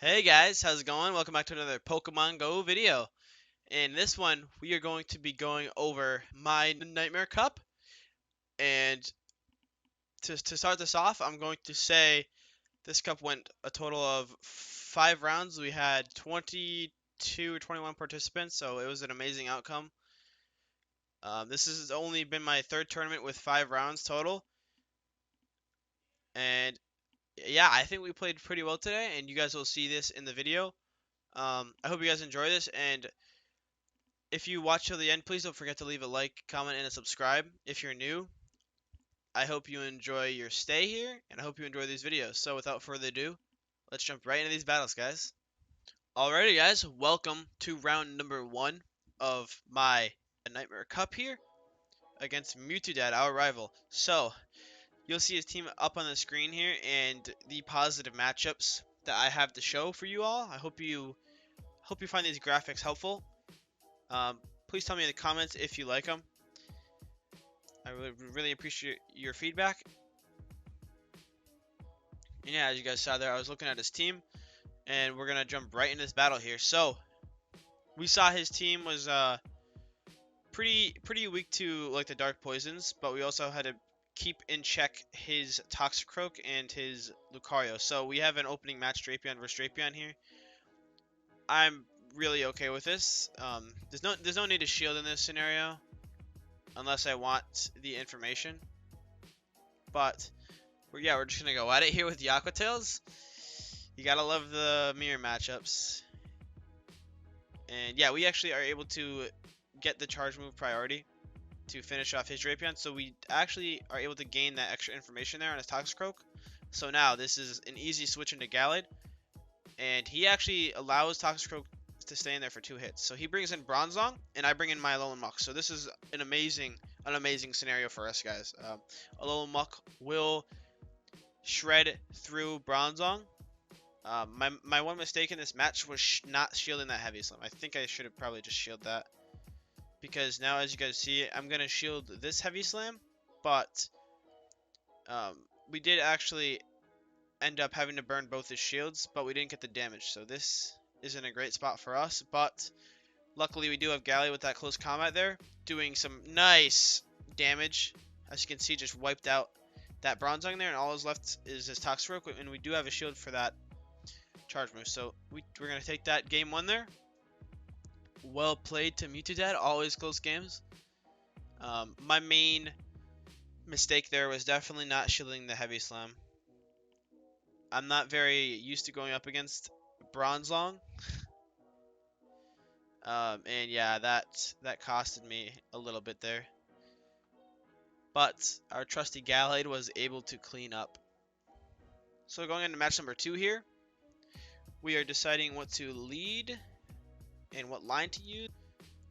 Hey guys, how's it going? Welcome back to another Pokemon Go video. In this one, we are going to be going over my Nightmare Cup. And to start this off, I'm going to say this cup went a total of 5 rounds. We had 22 or 21 participants, so it was an amazing outcome. This has only been my third tournament with 5 rounds total. And yeah, I think we played pretty well today, and you guys will see this in the video. I hope you guys enjoy this, and if you watch till the end, please don't forget to leave a like, comment, and a subscribe if you're new. I hope you enjoy your stay here, and I hope you enjoy these videos. So without further ado, let's jump right into these battles, guys. Alrighty, guys, welcome to round number 1 of my Nightmare Cup here against Mewtwo, our rival. So, you'll see his team up on the screen here, and the positive matchups that I have to show for you all. I hope you find these graphics helpful. Please tell me in the comments if you like them. I really appreciate your feedback. And yeah, as you guys saw there, I was looking at his team, and we're gonna jump right into this battle here. So we saw his team was pretty weak to like the dark poisons, but we also had to keep in check his Toxicroak and his Lucario. So we have an opening match, Drapion versus Drapion here. I'm really okay with this. There's no need to shield in this scenario unless I want the information. But we're just gonna go at it here with the Aqua Tails. You gotta love the mirror matchups. And yeah, we actually are able to get the charge move priority to finish off his Drapion. So we actually are able to gain that extra information there on his Toxicroak. So now this is an easy switch into Gallade. And he actually allows Toxicroak to stay in there for 2 hits. So he brings in Bronzong, and I bring in my Alolan Muck. So this is an amazing scenario for us, guys. Alolan Muck will shred through Bronzong. My one mistake in this match was not shielding that Heavy Slam. I think I should have probably just shielded that. Because now, as you guys see, I'm going to shield this Heavy Slam. But we did actually end up having to burn both his shields, but we didn't get the damage. So this isn't a great spot for us. But luckily, we do have Gallade with that close combat there, doing some nice damage. As you can see, just wiped out that Bronzong there, and all is left is his Toxicroak, and we do have a shield for that charge move. So we're going to take that game 1 there. Well played to Mewtwo, always close games. My main mistake there was definitely not shielding the Heavy Slam. I'm not very used to going up against Bronzong. And yeah, that costed me a little bit there. But our trusty Gallade was able to clean up. So going into match number 2 here, we are deciding what to lead and what line to use.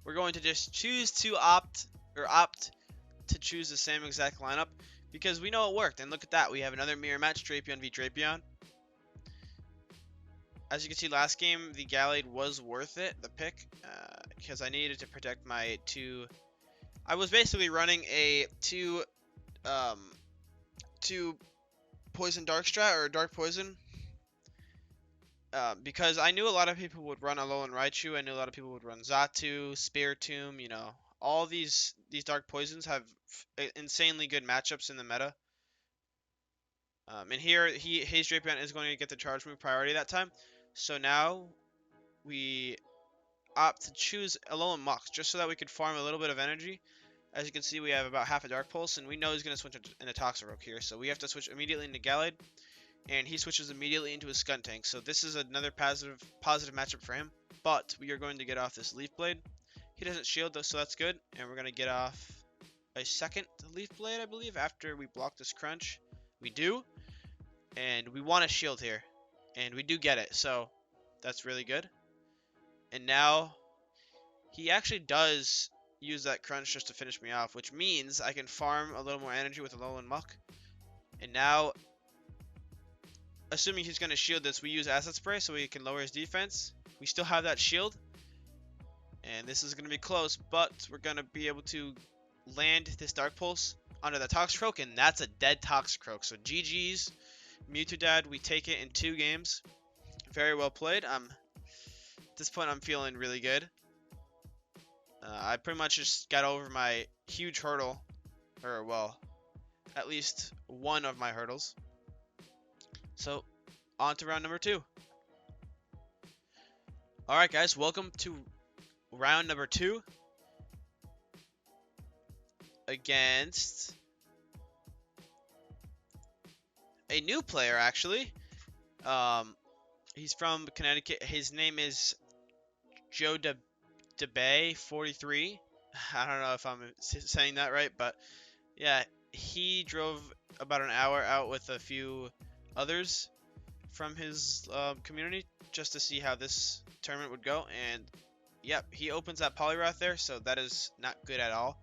We're going to just choose to opt to choose the same exact lineup because we know it worked. And look at that, we have another mirror match, Drapion v Drapion. As you can see, last game the Gallade was worth it, the pick, because I needed to protect my 2. I was basically running a 2 poison dark strat, or dark poison, because I knew a lot of people would run Alolan Raichu. I knew a lot of people would run Xatu, Spiritomb. You know, all these dark poisons have insanely good matchups in the meta. And here his Drapion is going to get the charge move priority that time. So now we opt to choose Alolan Mux just so that we could farm a little bit of energy. As you can see, we have about half a Dark Pulse, and we know he's going to switch into Toxicroak here. So we have to switch immediately into Gallade, and he switches immediately into his Skuntank. So this is another positive matchup for him. But we are going to get off this Leaf Blade. He doesn't shield though, so that's good. And we're going to get off a second Leaf Blade, I believe, after we block this Crunch. We do. And we want to shield here. And we do get it, so that's really good. And now he actually does use that Crunch just to finish me off, which means I can farm a little more energy with Alolan Muck. And now, assuming he's going to shield this, we use Acid Spray so we can lower his defense. We still have that shield. And this is going to be close, but we're going to be able to land this Dark Pulse onto the Toxicroak, and that's a dead Toxicroak. So GG's. Mewtwo, we take it in 2 games. Very well played. At this point, I'm feeling really good. I pretty much just got over my huge hurdle, or well, at least one of my hurdles. So, on to round number 2. Alright guys, welcome to round number 2 against a new player, actually. He's from Connecticut. His name is Joe DeBay 43. I don't know if I'm saying that right, but yeah, he drove about an hour out with a few others from his community just to see how this tournament would go. And yep, he opens that Polyrath there, so that is not good at all.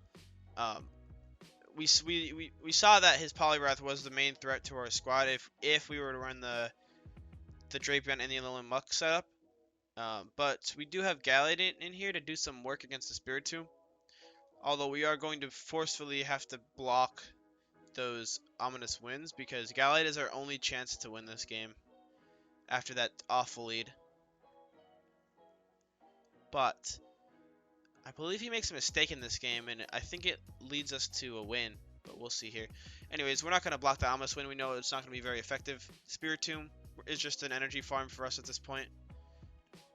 We saw that his Polyrath was the main threat to our squad if we were to run the Drapion and the Alolan Muck setup. But we do have Gallade in here to do some work against the Spiritomb. Although we are going to forcefully have to block those ominous wins because Gallade is our only chance to win this game after that awful lead. But I believe he makes a mistake in this game, and I think it leads us to a win. But we'll see here. Anyways, we're not going to block the ominous win. We know it's not going to be very effective. Spiritomb is just an energy farm for us at this point.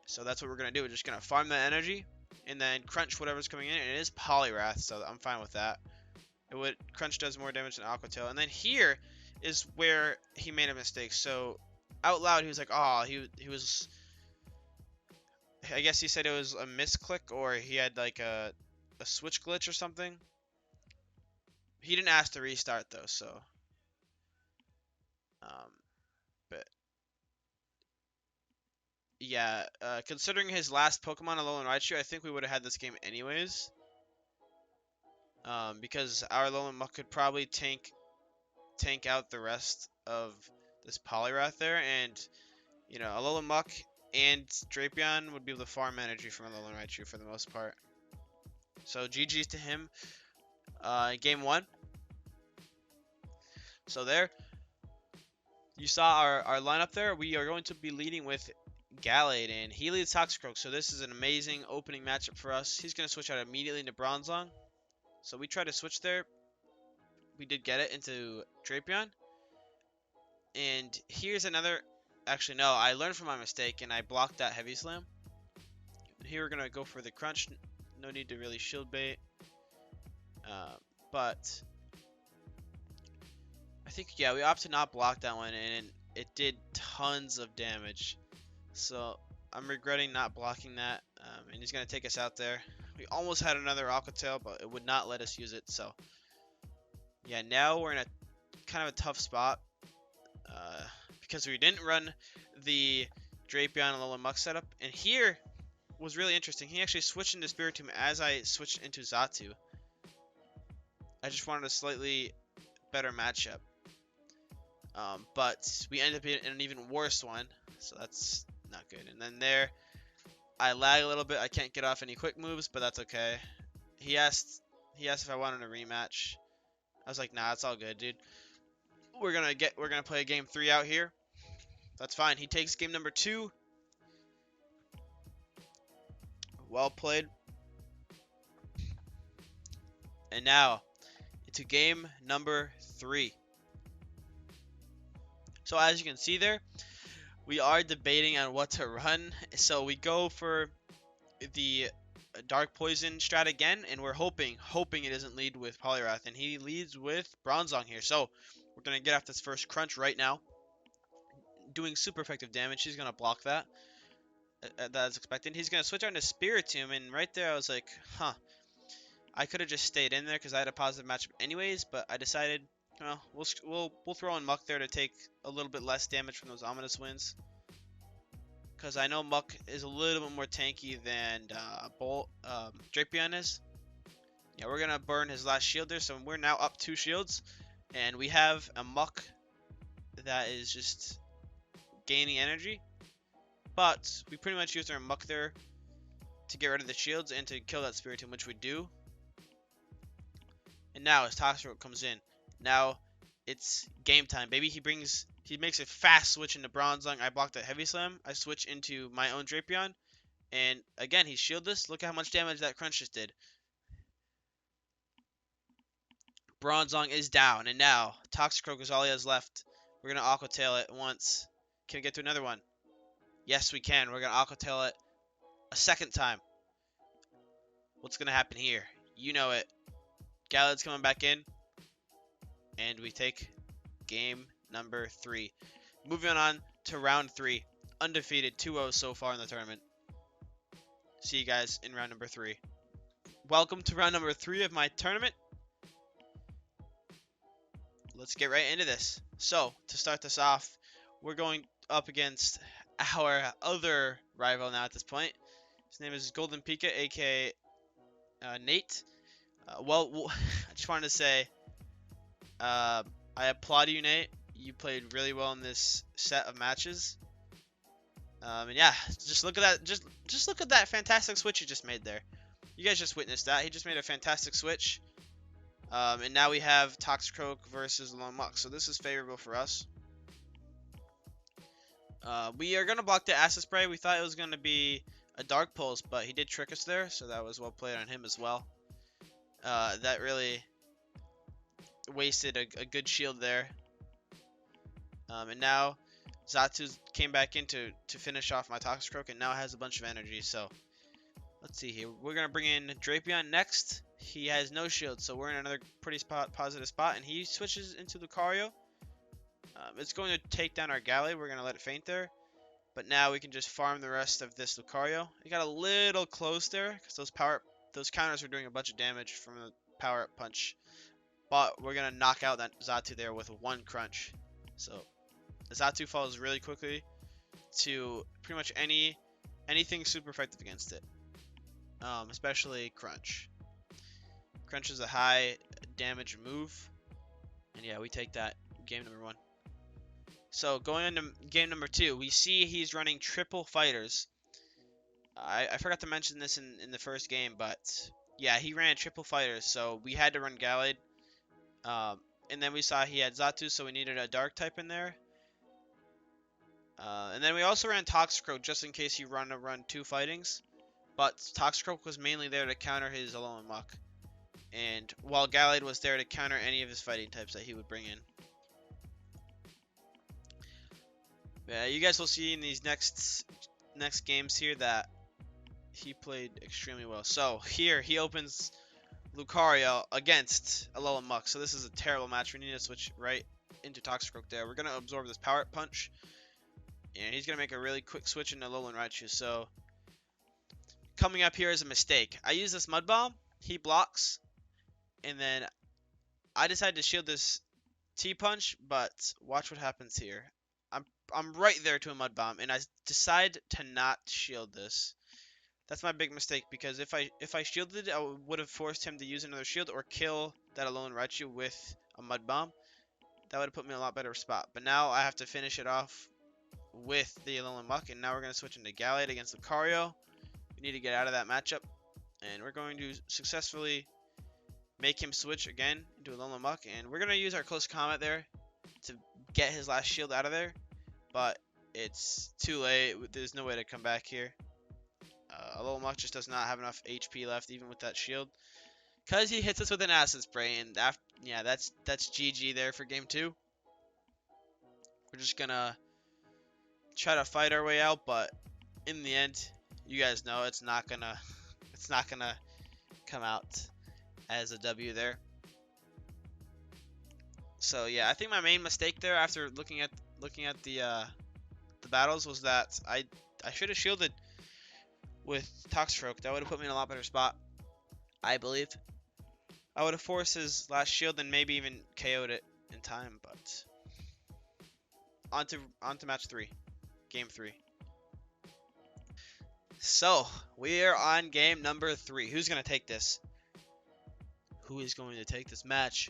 So that's what we're going to do. We're just going to farm that energy and then crunch whatever's coming in. And it is Poliwrath, so I'm fine with that. Crunch does more damage than Aqua Tail. And then here is where he made a mistake. So out loud, he was like, oh, he was... I guess he said it was a misclick or he had like a switch glitch or something. He didn't ask to restart though, so... but... yeah, considering his last Pokemon, Alolan Raichu, I think we would have had this game anyways. Because our Alolan Muck could probably tank out the rest of this Poliwrath there, and you know, Alolan Muck and Drapion would be able to farm energy from Alolan Raichu for the most part. So GG's to him. Game 1. So there, you saw our lineup there. We are going to be leading with Gallade, and he leads Toxicroak, so this is an amazing opening matchup for us. He's going to switch out immediately into Bronzong. So we tried to switch there. We did get it into Drapion. And here's another... Actually, no, I learned from my mistake, and I blocked that Heavy Slam. And here we're going to go for the Crunch. No need to really shield bait. But I think, yeah, we opted to not block that one, and it did tons of damage. So I'm regretting not blocking that, and he's going to take us out there. We almost had another Aqua Tail, but it would not let us use it. So yeah, now we're in a kind of a tough spot because we didn't run the Drapion and Alolan Muck setup. And here was really interesting. He actually switched into Spiritomb as I switched into Xatu. I just wanted a slightly better matchup. But we ended up in an even worse one, so that's not good. And then there, I lag a little bit. I can't get off any quick moves, but that's okay. He asked if I wanted a rematch. I was like, nah, it's all good, dude. We're gonna play a game 3 out here. That's fine. He takes game number 2. Well played. And now into game number 3. So as you can see there, we are debating on what to run. So we go for the Dark Poison strat again, and we're hoping it doesn't lead with Poliwrath, and he leads with Bronzong here. So we're gonna get off this first Crunch right now, doing super effective damage. He's gonna block that. That's expected. He's gonna switch on to Spiritomb, and right there I was like, huh. I could have just stayed in there because I had a positive matchup anyways, but I decided, well, we'll throw in Muck there to take a little bit less damage from those ominous winds. Because I know Muck is a little bit more tanky than Drapion is. Yeah, we're going to burn his last shield there, so we're now up 2 shields. And we have a Muck that is just gaining energy. But we pretty much used our Muck there to get rid of the shields and to kill that Spiritomb, which we do. And now his Toxicroak comes in. Now it's game time, baby. He brings He makes a fast switch into Bronzong. I blocked that Heavy Slam. I switch into my own Drapion. And again, he's shieldless. Look at how much damage that Crunch just did. Bronzong is down. And now, Toxicroak is all he has left. We're going to Aqua Tail it once. Can we get to another one? Yes, we can. We're going to Aqua Tail it a second time. What's going to happen here? You know it. Galad's coming back in. And we take game number 3. Moving on to round 3. Undefeated 2-0 so far in the tournament. See you guys in round number 3. Welcome to round number 3 of my tournament. Let's get right into this. So, to start this off, we're going up against our other rival now at this point. His name is Golden Pika, aka Nate. Well, I just wanted to say, I applaud you, Nate. You played really well in this set of matches. And yeah, just look at that. Just look at that fantastic switch he just made there. You guys just witnessed that. He just made a fantastic switch. And now we have Toxicroak versus Lone Muck. So this is favorable for us. We are going to block the Acid Spray. We thought it was going to be a Dark Pulse, but he did trick us there. So that was well played on him as well. That really wasted a good shield there. And now Zatu came back in to finish off my Toxicroak, and now has a bunch of energy. So let's see here. We're going to bring in Drapion next. He has no shield, so we're in another pretty positive spot, and he switches into Lucario. It's going to take down our Galley. We're going to let it faint there. But now we can just farm the rest of this Lucario. He got a little close there, because those counters were doing a bunch of damage from the power-up punch. But we're going to knock out that Zatu there with one crunch. So Zatu falls really quickly to pretty much anything super effective against it. Especially Crunch. Crunch is a high damage move. And yeah, we take that game number 1. So going into game number 2, we see he's running triple fighters. I forgot to mention this in the first game, but yeah, he ran triple fighters, so we had to run Gallade. And then we saw he had Zatu, so we needed a dark type in there. And then we also ran Toxicroak just in case you run 2 fightings. But Toxicroak was mainly there to counter his Alolan Muck. And while Gallade was there to counter any of his fighting types that he would bring in. Yeah, you guys will see in these next games here that he played extremely well. So here he opens Lucario against Alolan Muck. So this is a terrible match. We need to switch right into Toxicroak there. We're going to absorb this Power Punch. And he's going to make a really quick switch into Alolan Raichu. So coming up here is a mistake. I use this Mud Bomb. He blocks. And then I decide to shield this T-Punch. But watch what happens here. I'm right there to a Mud Bomb. And I decide to not shield this. That's my big mistake. Because if I shielded it, I would have forced him to use another shield. Or kill that Alolan Raichu with a Mud Bomb. That would have put me in a lot better spot. But now I have to finish it off with the Alolan Muck, and now we're going to switch into Gallade against Lucario. We need to get out of that matchup, and we're going to successfully make him switch again into Alolan Muck, and we're going to use our Close Combat there to get his last shield out of there, but it's too late. There's no way to come back here. Alolan Muck just does not have enough HP left, even with that shield, because he hits us with an Acid Spray, and after, yeah, that's GG there for game 2. We're just going to try to fight our way out, but in the end, you guys know it's not gonna come out as a W there. So yeah, I think my main mistake there after looking at the battles was that I should have shielded with Toxicroak. That would have put me in a lot better spot, I believe. I would have forced his last shield and maybe even KO'd it in time, but on to match 3. Game 3. So, we are on game number 3. Who's going to take this? Who is going to take this match?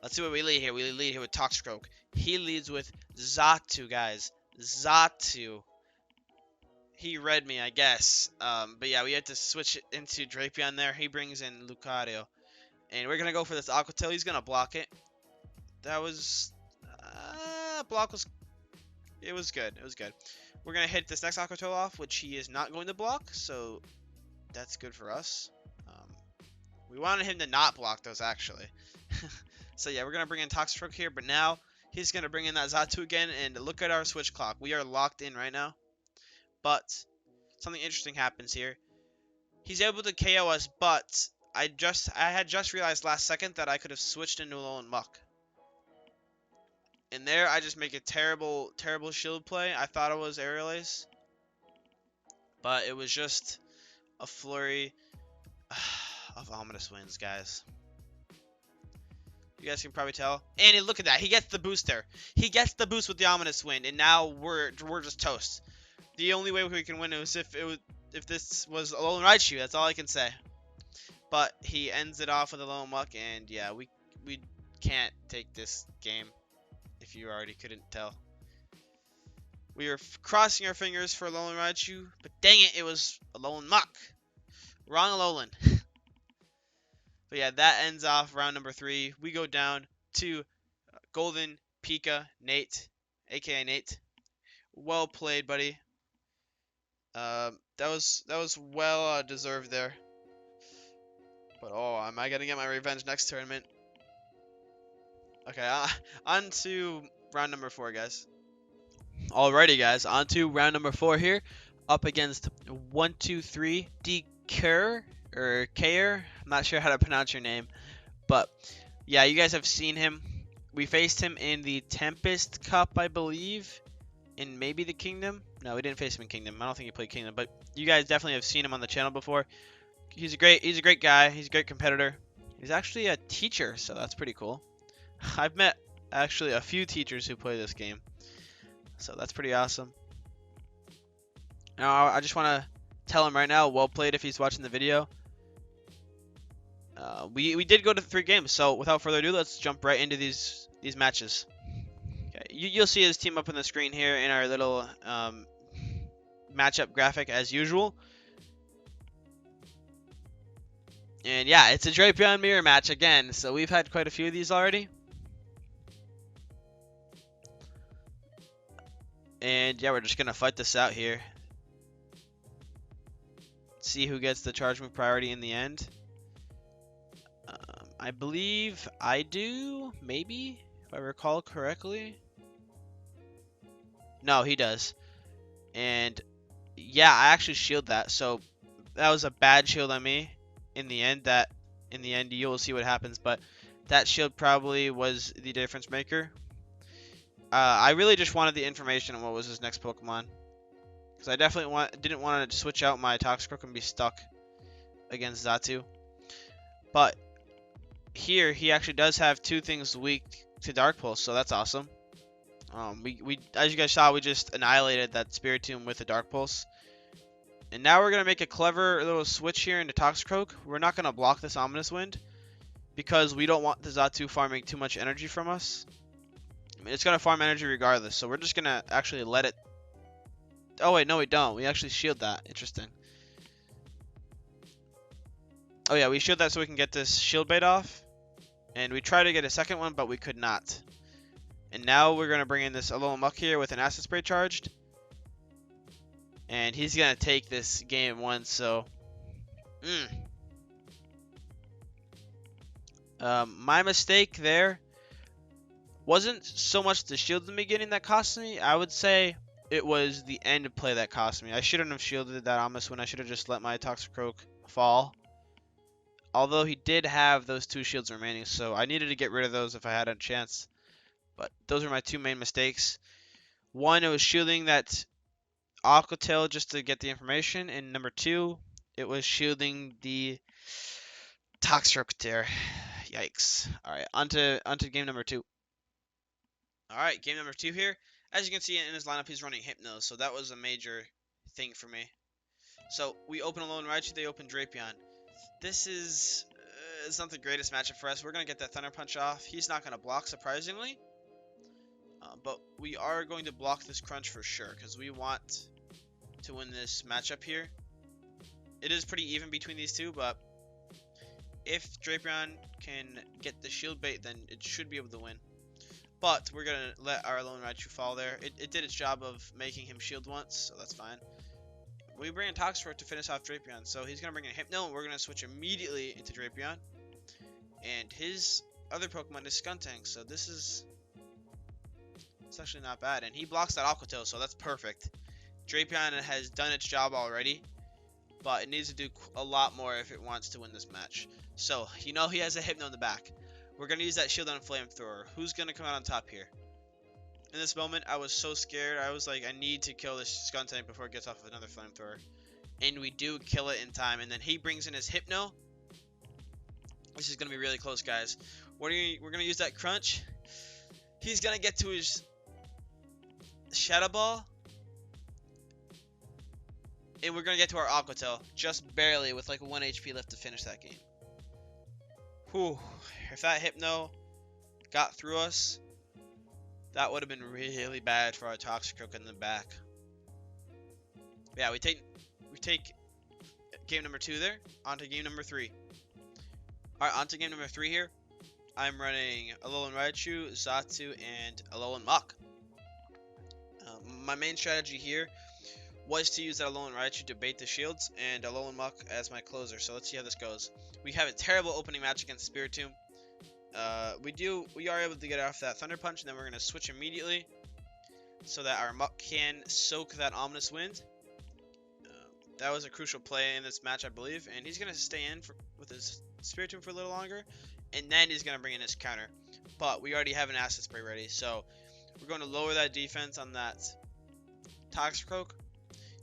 Let's see what we lead here. We lead here with Toxicroak. He leads with Zatu, guys. Zatu. he read me, I guess. But yeah, we had to switch it into Drapion there. He brings in Lucario. And we're going to go for this Aqua Tail. He's going to block it. That was... block was... It was good. It was good. We're going to hit this next Aqua Tail off, which he is not going to block. So that's good for us. We wanted him to not block those, actually. So yeah, we're going to bring in Toxicroak here. But now he's going to bring in that Xatu again. And look at our switch clock. We are locked in right now. But something interesting happens here. He's able to KO us, but I had just realized last second that I could have switched into Alolan Muck. And there I just make a terrible shield play. I thought it was Aerial Ace, but it was just a flurry of ominous winds, guys. You guys can probably tell. And look at that. He gets the boost there. He gets the boost with the ominous wind, and now we're just toast. The only way we can win is if this was Alolan Raichu. That's all I can say. But he ends it off with a Alolan Muck, and yeah, we can't take this game. If you already couldn't tell, we were crossing our fingers for Alolan Raichu, but dang it, it was Alolan Muck. Wrong Alolan. But yeah, that ends off round number 3. We go down to Golden Pika Nate, aka Nate. Well played, buddy. That was well deserved there. But oh, am I gonna get my revenge next tournament? Okay, on to round number 4, guys. Alrighty, guys, on to round number 4 here, up against 123 D Kerr or Kayer. I'm not sure how to pronounce your name, but yeah, you guys have seen him. We faced him in the Tempest Cup, I believe, in maybe the Kingdom. No, we didn't face him in Kingdom. I don't think he played Kingdom, but you guys definitely have seen him on the channel before. He's a great guy. He's a great competitor. He's actually a teacher, so that's pretty cool. I've met actually a few teachers who play this game, so that's pretty awesome. Now I just want to tell him right now, well played if he's watching the video. We did go to 3 games, so without further ado, let's jump right into these matches. Okay, you'll see his team up on the screen here in our little matchup graphic as usual. And yeah, it's a Drapion mirror match again, so we've had quite a few of these already. And yeah, we're just gonna fight this out here. See who gets the charge move priority in the end. I believe I do, maybe, if I recall correctly. No, he does. And yeah, I actually shield that, so that was a bad shield on me. In the end, you'll see what happens, but that shield probably was the difference maker. I really just wanted the information on what was his next Pokemon, because I definitely didn't want to switch out my Toxicroak and be stuck against Xatu. But here he actually does have 2 things weak to Dark Pulse, so that's awesome. We as you guys saw, we just annihilated that Spiritomb with a Dark Pulse. And now we're gonna make a clever little switch here into Toxicroak. We're not gonna block this Ominous Wind because we don't want the Xatu farming too much energy from us. I mean, it's gonna farm energy regardless, so we're just gonna actually let it. Oh wait, no, we don't. We actually shield that. Interesting. Oh yeah, we shield that so we can get this shield bait off. And we tried to get a second one, but we could not. And now we're gonna bring in this Alolan Muck here with an Acid Spray charged. And he's gonna take this game 1, so my mistake there wasn't so much the shield in the beginning that cost me. I would say it was the end play that cost me. I shouldn't have shielded that Ominous Wind. I should have just let my Toxicroak fall. Although he did have those 2 shields remaining, so I needed to get rid of those if I had a chance. But those are my 2 main mistakes. One, it was shielding that Aqua Tail just to get the information, and number 2, it was shielding the Toxicroak there. Yikes. Alright, on to game number 2. Alright, game number 2 here. As you can see in his lineup, he's running Hypno, so that was a major thing for me. So, we open Alolan Raichu, they open Drapion. This is it's not the greatest matchup for us. We're going to get that Thunder Punch off. He's not going to block, surprisingly. But we are going to block this Crunch for sure, because we want to win this matchup here. It is pretty even between these two, but if Drapion can get the shield bait, then it should be able to win. But we're going to let our Alolan Raichu fall there. It did its job of making him shield once, so that's fine. We bring in Toxicroak to finish off Drapion, so he's going to bring in Hypno, and we're going to switch immediately into Drapion. And his other Pokemon is Skuntank, so this is... it's actually not bad. And he blocks that Aqua Tail, so that's perfect. Drapion has done its job already, but it needs to do a lot more if it wants to win this match. So, you know he has a Hypno in the back. We're going to use that shield on Flamethrower. Who's going to come out on top here? In this moment, I was so scared. I was like, I need to kill this Skuntank before it gets off of another Flamethrower. And we do kill it in time. And then he brings in his Hypno. This is going to be really close, guys. We're going to use that Crunch. He's going to get to his Shadow Ball. And we're going to get to our Aqua Tail. Just barely with like 1 HP left to finish that game. Whew. If that Hypno got through us, that would have been really bad for our Toxicroak in the back. Yeah, we take game number 2 there. On to game number 3. Alright, on to game number 3 here. I'm running Alolan Raichu, Xatu, and Alolan Muk. My main strategy here was to use that Alolan Raichu to bait the shields, and Alolan Muk as my closer. So let's see how this goes. We have a terrible opening match against Spiritomb. We are able to get off that Thunder Punch, and then we're going to switch immediately so that our Muk can soak that Ominous Wind. That was a crucial play in this match, I believe, and he's going to stay in with his Spiritomb for a little longer, and then he's going to bring in his counter. But we already have an Acid Spray ready, so we're going to lower that defense on that Toxicroak.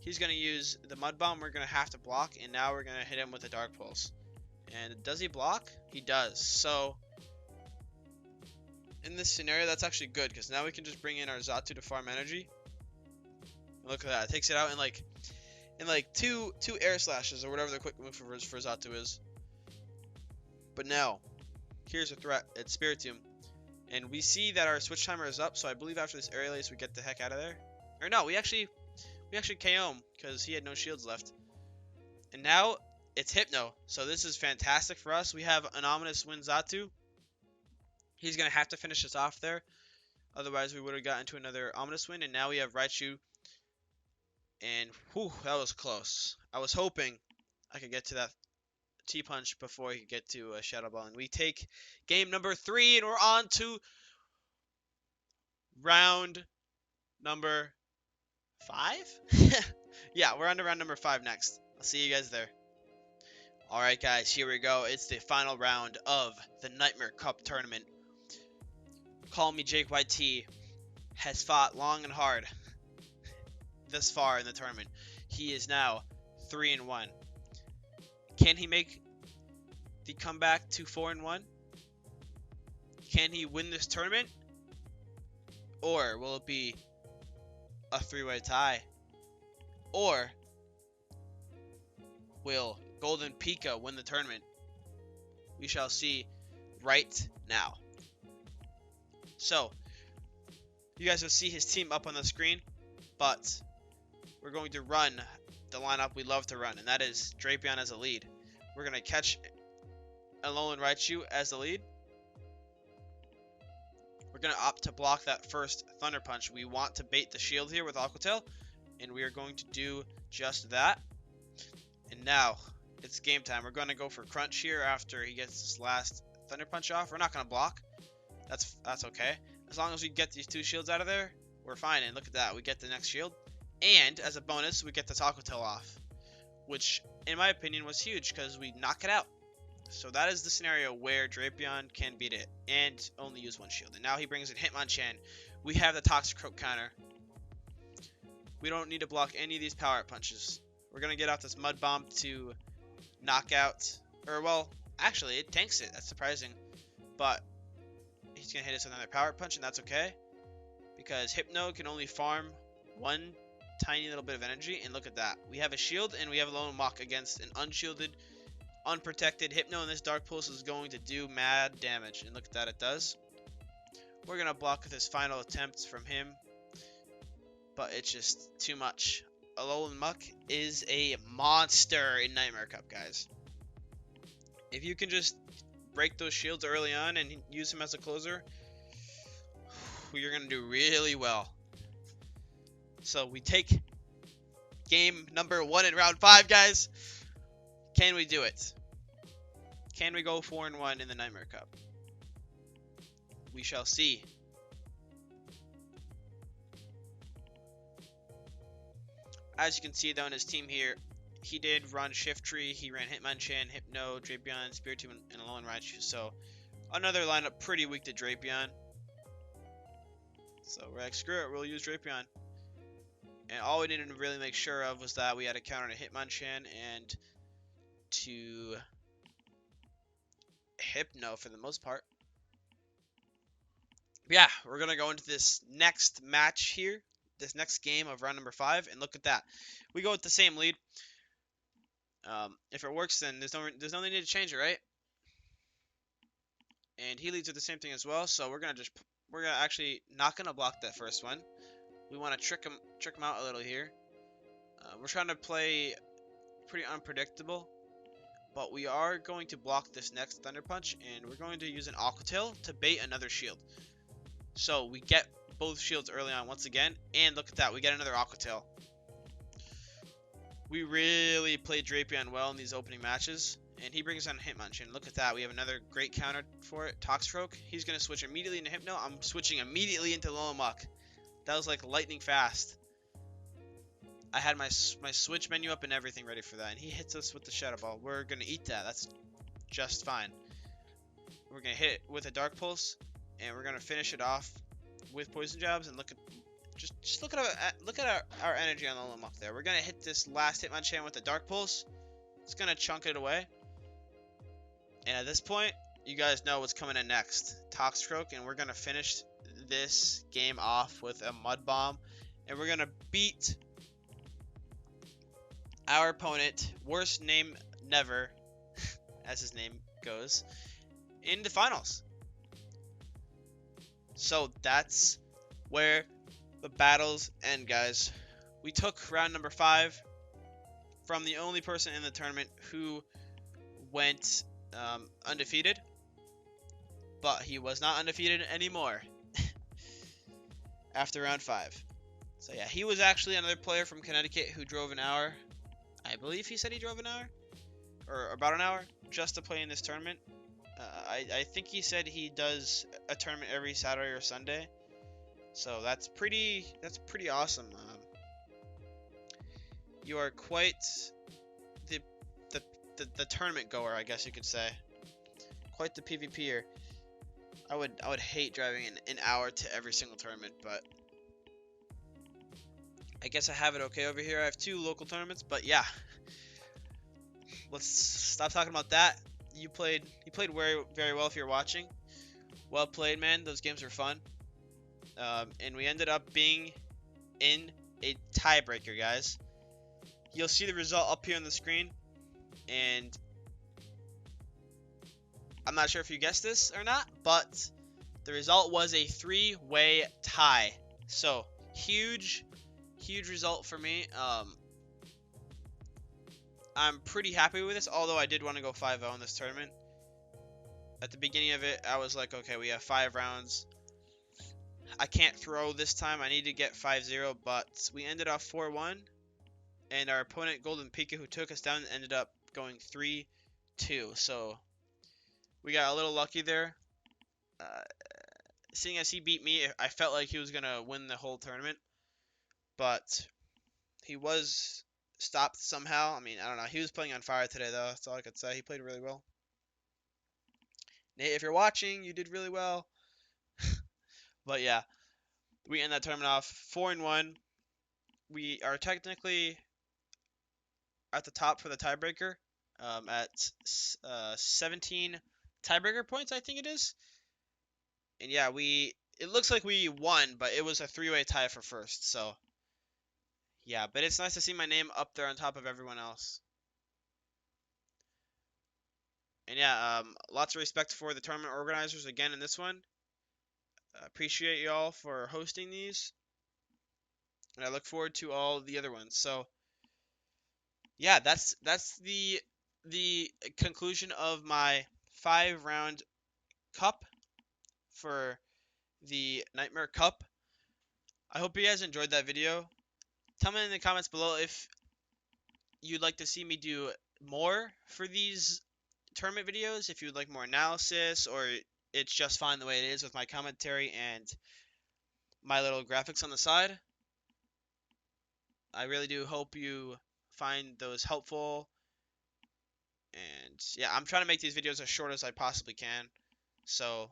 He's going to use the Mud Bomb. We're going to have to block, and now we're going to hit him with a Dark Pulse. And does he block? He does. So in this scenario, that's actually good, because now we can just bring in our Xatu to farm energy. Look at that. It takes it out in like two air slashes, or whatever the quick move for Xatu is. But now, here's a threat. It's Spiritomb. And we see that our switch timer is up, so I believe after this aerial ace we get the heck out of there. Or no, we actually KO him because he had no shields left. And now it's Hypno, so this is fantastic for us. We have an Ominous Wind Xatu. He's going to have to finish us off there. Otherwise, we would have gotten to another Ominous Wind. And now we have Raichu. And, whew, that was close. I was hoping I could get to that T-Punch before he could get to a Shadow Ball. And we take game number 3, and we're on to round number 5? Yeah, we're on to round number 5 next. I'll see you guys there. Alright guys, here we go. It's the final round of the Nightmare Cup tournament. Call Me Jake YT has fought long and hard this far in the tournament. He is now 3-1. Can he make the comeback to 4-1? Can he win this tournament? Or will it be a 3-way tie? Or will Golden Pika win the tournament? We shall see right now. So, you guys will see his team up on the screen, but we're going to run the lineup we love to run, and that is Drapion as a lead. We're going to catch Alolan Raichu as the lead. We're going to opt to block that first Thunder Punch. We want to bait the shield here with Aqua Tail, and we are going to do just that. And now, it's game time. We're going to go for Crunch here after he gets this last Thunder Punch off. We're not going to block. That's okay. As long as we get these 2 shields out of there, we're fine. And look at that. We get the next shield. And, as a bonus, we get this Aqua Tail off. Which, in my opinion, was huge because we knock it out. So that is the scenario where Drapion can beat it and only use 1 shield. And now he brings in Hitmonchan. We have the Toxicroak counter. We don't need to block any of these power punches. We're going to get off this Mud Bomb to knock out. Or, well, actually, it tanks it. That's surprising. But he's going to hit us with another power punch, and that's okay. Because Hypno can only farm 1 tiny little bit of energy. And look at that. We have a shield, and we have a Alolan Muk against an unshielded, unprotected Hypno, and this Dark Pulse is going to do mad damage. And look at that, it does. We're going to block with his final attempts from him, but it's just too much. Alolan Muck is a monster in Nightmare Cup, guys. If you can just break those shields early on and use him as a closer, you're going to do really well. So we take game number 1 in round 5, guys. Can we do it? Can we go 4-1 in the Nightmare Cup? We shall see. As you can see, though, in his team here, he did run Shiftry, he ran Hitmonchan, Hypno, Drapion, Spiritomb, and Alolan Raichu. So, another lineup pretty weak to Drapion. So, we're like, screw it, we'll use Drapion. And all we needed to really make sure of was that we had a counter to Hitmonchan and to Hypno for the most part. But yeah, we're going to go into this next match here, this next game of round number 5, and look at that. We go with the same lead. If it works, then there's no need to change it, right? And he leads with the same thing as well, so we're actually not gonna block that first one. We want to trick him out a little here. We're trying to play pretty unpredictable, but we are going to block this next Thunder Punch, and we're going to use an Aqua Tail to bait another shield. So we get both shields early on once again, and look at that, we get another Aqua Tail. We really played Drapion well in these opening matches, and he brings on Hitmonchan. Look at that, we have another great counter for it, Toxicroak. He's going to switch immediately into Hypno. I'm switching immediately into Alolan Muck. That was like lightning fast. I had my switch menu up and everything ready for that, and he hits us with the Shadow Ball. We're going to eat that. That's just fine. We're going to hit it with a Dark Pulse, and we're going to finish it off with Poison Jabs. And look at just look at our energy on the Alolan Muck there. We're going to hit this last Hitmonchan with the Dark Pulse. It's going to chunk it away. And at this point, you guys know what's coming in next. Toxicroak, and we're going to finish this game off with a Mud Bomb. And we're going to beat our opponent, worst name never, as his name goes, in the finals. So that's where the battles end, guys. We took round number 5 from the only person in the tournament who went undefeated, but he was not undefeated anymore after round 5. So yeah, he was actually another player from Connecticut who drove an hour. I believe he said he drove an hour, or about an hour, just to play in this tournament. I think he said he does a tournament every Saturday or Sunday. So that's pretty awesome. You are quite the tournament goer, I guess you could say. Quite the PvPer. I would hate driving an hour to every single tournament, but I guess I have it okay over here. I have 2 local tournaments, but yeah. Let's stop talking about that. You played very, very well if you're watching. Well played, man. Those games were fun. And we ended up being in a tiebreaker, guys. You'll see the result up here on the screen. And I'm not sure if you guessed this or not, but the result was a 3-way tie. So, huge result for me. I'm pretty happy with this, although I did want to go 5-0 in this tournament. At the beginning of it, I was like, okay, we have 5 rounds. I can't throw this time. I need to get 5-0, but we ended off 4-1. And our opponent, Golden Pika, who took us down, ended up going 3-2. So, we got a little lucky there. Seeing as he beat me, I felt like he was going to win the whole tournament. But he was stopped somehow. I mean, I don't know. He was playing on fire today, though. That's all I could say. He played really well. Nate, if you're watching, you did really well. But yeah, we end that tournament off 4-1. We are technically at the top for the tiebreaker at 17 tiebreaker points, I think it is. And yeah, it looks like we won, but it was a 3-way tie for first. So yeah, but it's nice to see my name up there on top of everyone else. And yeah, lots of respect for the tournament organizers again in this one. Appreciate y'all for hosting these. and I look forward to all the other ones. So yeah, that's the conclusion of my 5 round cup for the Nightmare Cup. I hope you guys enjoyed that video. Tell me in the comments below if you'd like to see me do more for these tournament videos, if you'd like more analysis, or it's just fine the way it is with my commentary and my little graphics on the side. I really do hope you find those helpful. And yeah, I'm trying to make these videos as short as I possibly can, so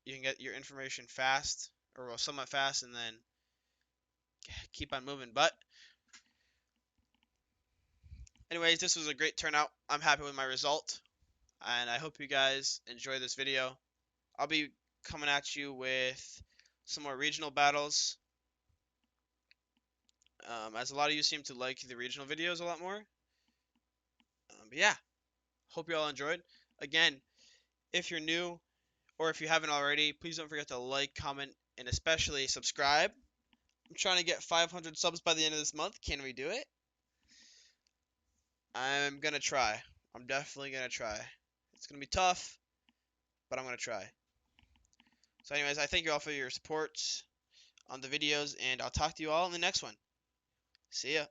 you can get your information fast, or well, somewhat fast, and then keep on moving. But anyways, this was a great turnout. I'm happy with my result, and I hope you guys enjoy this video. I'll be coming at you with some more regional battles, as a lot of you seem to like the regional videos a lot more. But yeah, hope you all enjoyed. Again, if you're new or if you haven't already, please don't forget to like, comment, and especially subscribe. I'm trying to get 500 subs by the end of this month. Can we do it? I'm gonna try. I'm definitely gonna try. It's gonna be tough, but I'm gonna try. So anyways, I thank you all for your support on the videos, and I'll talk to you all in the next one. See ya.